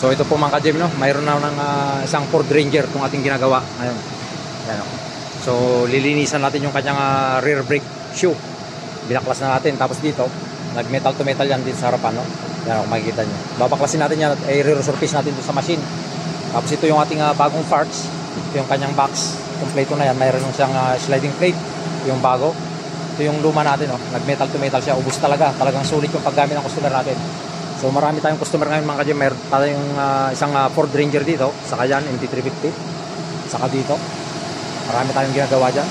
So ito po mga ka-gym, no? Mayroon na ng isang Ford Ranger itong ating ginagawa ngayon. Yan, no? So lilinisan natin yung kanyang rear brake shoe. Binaklas na natin. Tapos dito, nag metal to metal yan din sa harapan, no? Yan, kung makikita nyo. Babaklasin natin yan at i-resurface natin dito sa machine. Tapos ito yung ating bagong parts. Ito yung kanyang box. Kompleto na yan. Mayroon siyang sliding plate. Yung bago. Ito yung luma natin, no? Nag metal to metal siya. Ubus talaga. Talagang sulit yung paggamit ng customer natin. So marami tayong customer ngayon mga ka-gym. Meron tayong isang Ford Ranger dito. Saka yan, MT350. Saka dito. Marami tayong ginagawa dyan.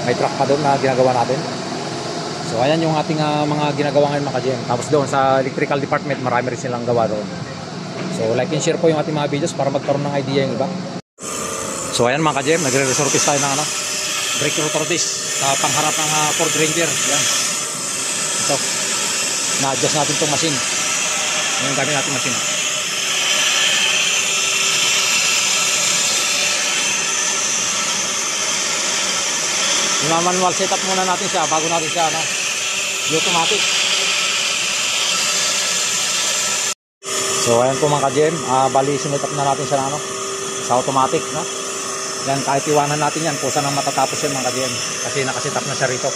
May truck pa doon na ginagawa natin. So ayan yung ating mga ginagawa ngayon mga ka-gym. Tapos doon sa electrical department, marami rin silang gawa doon. So like and share po yung ating mga videos para magkaroon ng idea yung iba. So ayan mga ka-gym, nagre-resurface tayo ng brake rotor disc sa pangharap ng Ford Ranger. Yan. Ito. Na-adjust natin itong machine. Yung gamit natin machine. Manual setup muna natin siya bago natin siya automatic. So ayan po mga ka-gym, bali sinetup na natin siya sa automatic, no? Yan, kahit iwanan natin yan kung saan ang matatapos yan mga ka-gym kasi nakasetup na siya rito.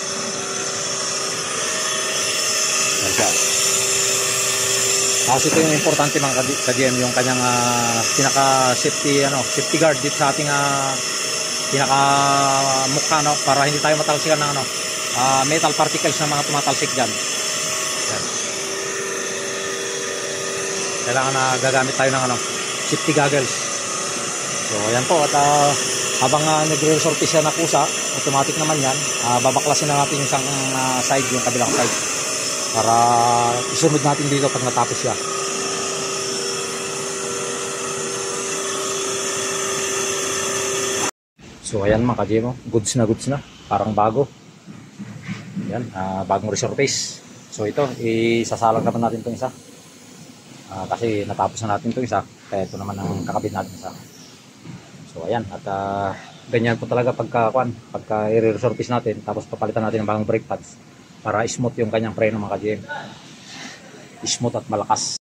Yan siya. Tapos ito yung importante mga ka-gym, yung kanyang pinaka safety guard dito sa ating pinaka mukha, no, para hindi tayo matalsikan ng metal particles na mga tumatalsik dyan. Yan. Kailangan na gagamit tayo ng safety goggles. So ayan po, at habang nagre-resurface siya na kusa, automatic naman yan, babaklasin na natin yung isang side, yung kabilang side, para isunod natin dito pag natapos siya. So ayan mga ka-gym, goods na, parang bago. Yan, bagong resurface. So ito, isasalang naman natin itong isa. Kasi natapos na natin itong isa, kaya ito naman ang kakabit natin isa. So ayan, at ganyan po talaga pagka i-resurface natin, tapos papalitan natin ng bagong brake pads para smooth yung kanyang preno mga ka-gym. Smooth at malakas.